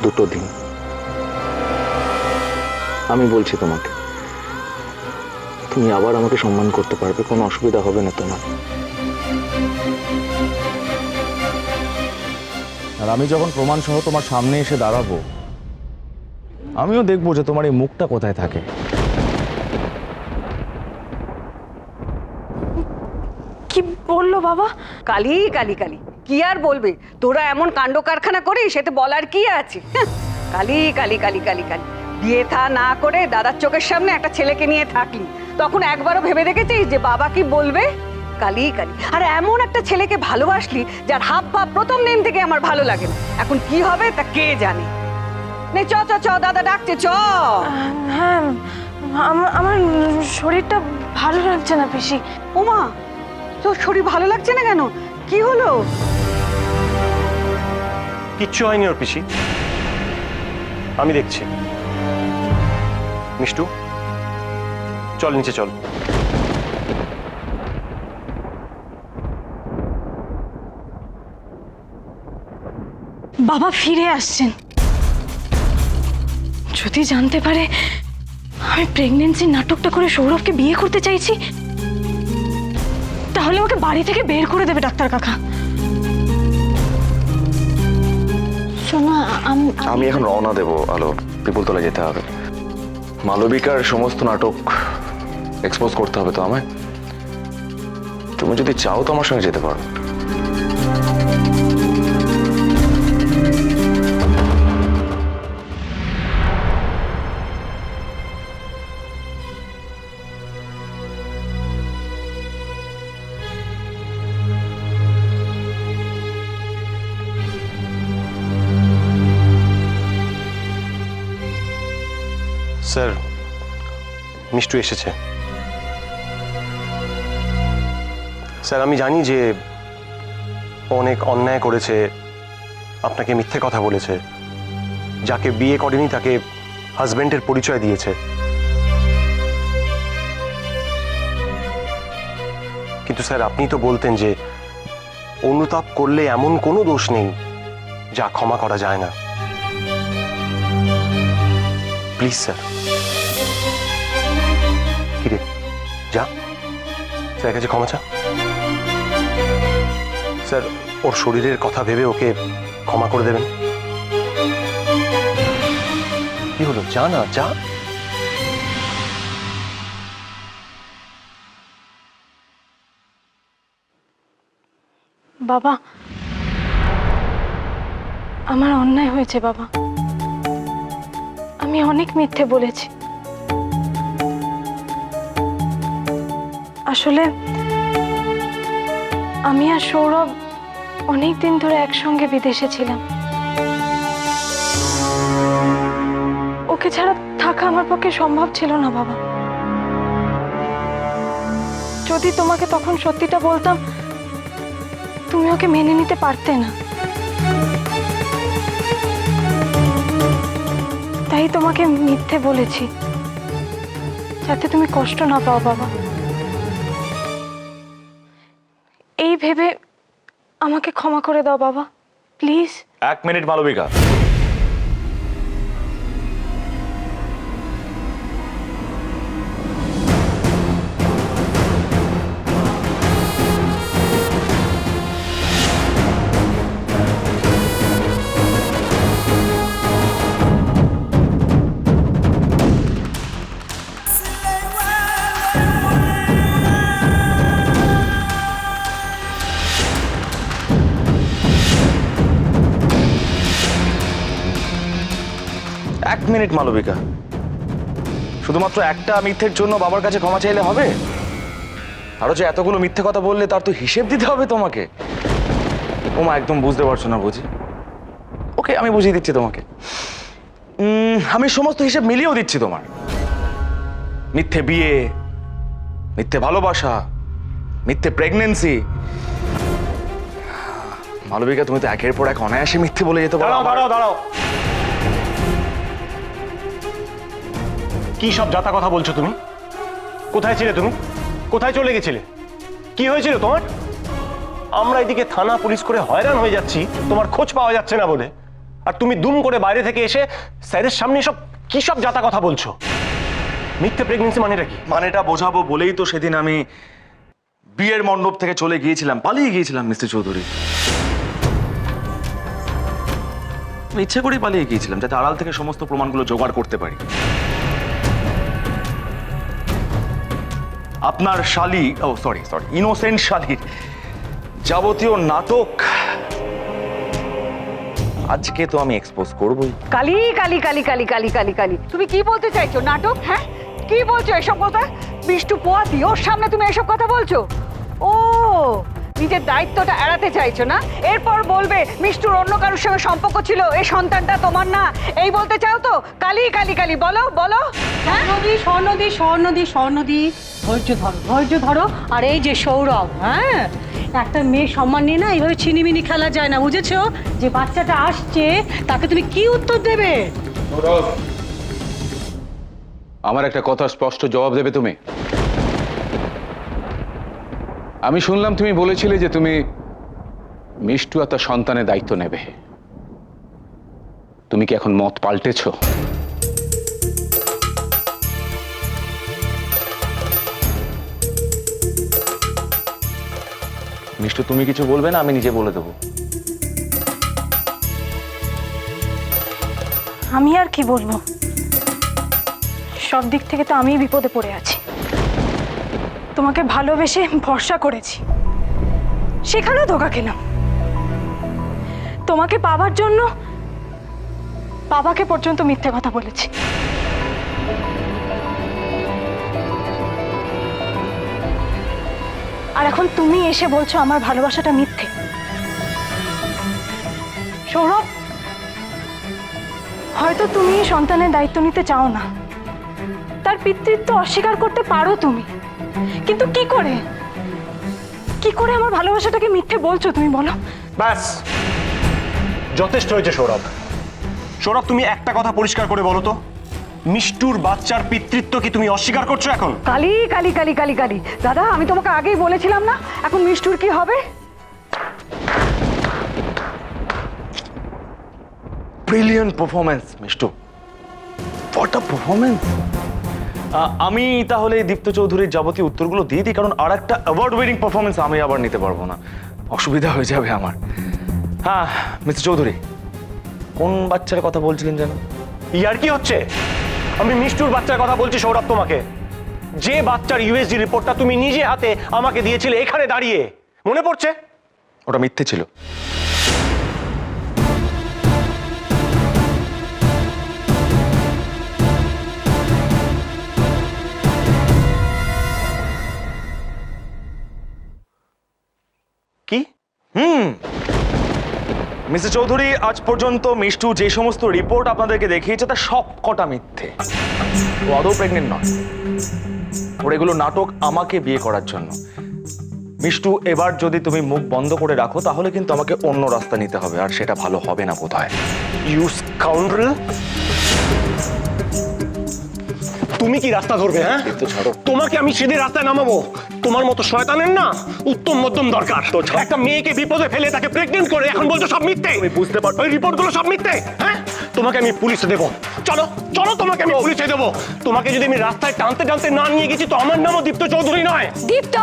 দুটো দিন। আমি বলছি তোমাকে, তুমি আবার আমাকে সম্মান করতে পারবে, কোনো অসুবিধা হবে না তোমার। আর আমি যখন প্রমাণ সহ তোমার সামনে এসে দাঁড়াবো, আমিও দেখবো যে তোমার এই মুখটা কোথায় থাকে। কি বললো বাবা? কালি কালি কালি, কি আর বলবে? তোরা এমন কাণ্ড কারখানা করিস, সেটা বলার কি আছে? কালি কালি কালি কালি কালি, বিয়ে থা না করে দাদার চোখের সামনে একটা ছেলেকে নিয়ে থাকলি, তখন একবারও ভেবে দেখেছিস যে বাবা কি বলবে? কালি কালি, আর এমন একটা ছেলেকে ভালোবাসলি যার হাব ভাব প্রথম দিন থেকে আমার ভালো লাগে না। এখন কি হবে তা কে জানে। নে চ চ চ, দাদা ডাকছে, চ। হ্যাঁ, আমার শরীরটা ভালো লাগছে না পিসি। ওমা, তোর শরীর ভালো লাগছে না কেন? কি হলো? কিচ্ছু হয়নি ওর পিসি, আমি দেখছি। মিষ্টু, চল নিচে চল। বাবা ফিরে আসছেন। যদি জানতে পারে আমি প্রেগন্যান্সির নাটকটা করে সৌরভকে বিয়ে করতে চাইছি, তাহলে ওকে বাড়ি থেকে বের করে দেবে ডাক্তার কাকা। শোনো, আমি এখন রওনা দেবো আলো, পিপুলতলা যেতে হবে। মালবিকার সমস্ত নাটক এক্সপোজ করতে হবে তো আমায়। তুমি যদি চাও তো আমার সঙ্গে যেতে পারো। স্যার, মিষ্টু এসেছে। স্যার, আমি জানি যে অনেক অন্যায় করেছে, আপনাকে মিথ্যে কথা বলেছে, যাকে বিয়ে করেনি তাকে হাজবেন্ডের পরিচয় দিয়েছে। কিন্তু স্যার, আপনি তো বলতেন যে অনুতাপ করলে এমন কোনো দোষ নেই যা ক্ষমা করা যায় না। Please sir. কিরে, যা স্যার কাছে ক্ষমা চা। স্যার, ওর শরীরের কথা ভেবে ওকে ক্ষমা করে দেবেন। কি হলো, যা না, যা। বাবা, আমার অন্যায় হয়েছে বাবা। আমি অনেক মিথ্যে বলেছি। আসলে আমি আর সৌরভ অনেক দিন ধরে একসঙ্গে বিদেশে ছিলাম। ওকে ছাড়া থাকা আমার পক্ষে সম্ভব ছিল না বাবা। যদি তোমাকে তখন সত্যিটা বলতাম, তুমি ওকে মেনে নিতে পারতে না। তাই তোমাকে মিথ্যে বলেছি, যাতে তুমি কষ্ট না পাও বাবা। এই ভেবে আমাকে ক্ষমা করে দাও বাবা, প্লিজ। 1 মিনিট মালবিকা। এক মিনিট মালবিকা, শুধুমাত্র একটা মিথ্যের জন্য বাবার কাছে ক্ষমা চাইলে হবে? আরো যে এতগুলো মিথ্যে কথা বললে তার তো হিসেব দিতে হবে তোমাকে। ওমা, একদম বুঝতে পারছো না বুঝি? ওকে, আমি বুঝিয়ে দিচ্ছি তোমাকে। আমি সমস্ত হিসেব মিলিয়েও দিচ্ছি তোমার। মিথ্যে বিয়ে, মিথ্যে ভালোবাসা, মিথ্যে প্রেগন্যান্সি। মালবিকা, তুমি তো একের পর এক অনায়াসে মিথ্যে বলে যেতে পারো। দাঁড়াও দাঁড়াও। কি সব জাতা কথা বলছো তুমি? কোথায় ছিলে তুমি? কোথায় চলে গেছিলে? কি হয়েছিল তোমার? আমরা এদিকে থানা পুলিশ করে হয়রান হয়ে যাচ্ছি, তোমার খোঁজ পাওয়া যাচ্ছে না বলে। আর তুমি দুম করে বাইরে থেকে এসে স্যারের সামনে সব কি সব জাতা কথা বলছো? মিথ্যে প্রেগনেন্সি মানেটা কি? মানেটা বোঝাবো বলেই তো সেদিন আমি বিয়ের মণ্ডপ থেকে চলে গিয়েছিলাম, পালিয়ে গিয়েছিলাম মিস্টার চৌধুরী। আমি ইচ্ছে করেই পালিয়ে গিয়েছিলাম যাতে আড়াল থেকে সমস্ত প্রমাণগুলো জোগাড় করতে পারি। আপনার শালি, ও সরি ইনোসেন্ট শালির যাবতীয় নাটক আজকে তো আমি এক্সপোজ করবই। কালি কালি কালি কালি কালি কালি কালি তুমি কি বলতে চাইছো? নাটক? হ্যাঁ, কি বলছো এসব কথা? মিষ্টু পোয়াতি, ওর সামনে তুমি এসব কথা বলছো? ও, নিজের দায়িত্বটা এড়াতে চাইছো না? এরপর বলবে মিষ্টুর অন্য কারোর সঙ্গে সম্পর্ক ছিল, এই সন্তানটা তোমার না, এই বলতে চাও তো? কালি কালি কালি বলো বলো। হ্যাঁ, স্বর্ণদি ধৈর্য ধরো। আর এই যে সৌরভ, হ্যাঁ, একটা মেয়ে সম্মান নিয়ে না এইভাবে ছিনিমিনি খেলা যায় না, বুঝেছো? যে বাচ্চাটা আসছে তাকে তুমি কি উত্তর দেবে? আমার একটা কথা স্পষ্ট জবাব দেবে তুমি। আমি শুনলাম তুমি বলেছিলে যে তুমি মিষ্টু আর তার সন্তানের দায়িত্ব নেবে। তুমি কি এখন মত পাল্টেছো? মিষ্টু তুমি কিছু বলবে না, আমি নিজে বলে দেবো। আমি আর কি বলবো, সব দিক থেকে তো আমিই বিপদে পড়ে আছি। তোমাকে ভালোবেসে ভরসা করেছি, সেখানেও ধোঁকা খেলাম। তোমাকে পাবার জন্য বাবাকে পর্যন্ত মিথ্যে কথা বলেছি। আর এখন তুমি এসে বলছো আমার ভালোবাসাটা মিথ্যে। সৌরভ, হয়তো তুমি এই সন্তানের দায়িত্ব নিতে চাও না, তার পিতৃত্ব অস্বীকার করতে পারো তুমি, কিন্তু কি করে আমার ভালোবাসাটাকে মিথ্যে বলছো তুমি বলো? ব্যাস, যথেষ্ট হয়েছে সৌরভ। সৌরভ, তুমি একটা কথা পরিষ্কার করে বলো তো, মিষ্টুর বাচ্চার পিতৃত্ব কি তুমি অস্বীকার করছো এখন? কালি কালি কালি কালি কালি দাদা, আমি তোমাকে আগেই বলেছিলাম না এখন মিষ্টুর কি হবে? Brilliant performance Mishtu, what a performance. আমি তাহলে দীপ্ত চৌধুরীর যাবতীয় উত্তরগুলো দিয়ে দিই, কারণ আর একটা অ্যাওয়ার্ড উইনিং পারফরমেন্স আমি আবার নিতে পারবো না, অসুবিধা হয়ে যাবে আমার। হ্যাঁ মিস্টার চৌধুরী, কোন বাচ্চার কথা বলছিলেন যেন? ইয়ার কি হচ্ছে? আমি মিষ্টুর বাচ্চার কথা বলছি সৌরভ তোমাকে। যে বাচ্চার ইউএসজি রিপোর্টটা তুমি নিজে হাতে আমাকে দিয়েছিলে এখানে দাঁড়িয়ে, মনে পড়ছে? ওটা মিথ্যে ছিল। কি? মিস্টার চৌধুরী, আজ পর্যন্ত মিষ্টু যে সমস্ত রিপোর্ট আপনাদেরকে দেখিয়েছে তা সব কটা মিথ্যে। ও আদৌ প্রেগনেন্ট নয়, ওর এগুলো নাটক আমাকে বিয়ে করার জন্য। মিষ্টু, এবার যদি তুমি মুখ বন্ধ করে রাখো তাহলে কিন্তু আমাকে অন্য রাস্তা নিতে হবে, আর সেটা ভালো হবে না বোধহয়। You scoundrel! তুমি কি রাস্তা ধরবে? হ্যাঁ, তোমাকে আমি সেদিন রাস্তায় নামাবো। তোমার মতো শয়তানের না উত্তম মধ্যম দরকার। একটা মেয়েকে বিপদে ফেলে তাকে প্রেগনেন্ট করে এখন বলছো সব মিথ্যে। তুমি বুঝতে পারো ওই রিপোর্টগুলো সব মিথ্যে। হ্যাঁ, তোমাকে আমি পুলিশে দেবো। চলো চলো, তোমাকে আমি পুলিশে দেবো। তোমাকে যদি আমি রাস্তায় টানতে টানতে না নিয়ে গেছি তো আমার নামও দীপ্ত চৌধুরী নয়। দীপ্ত,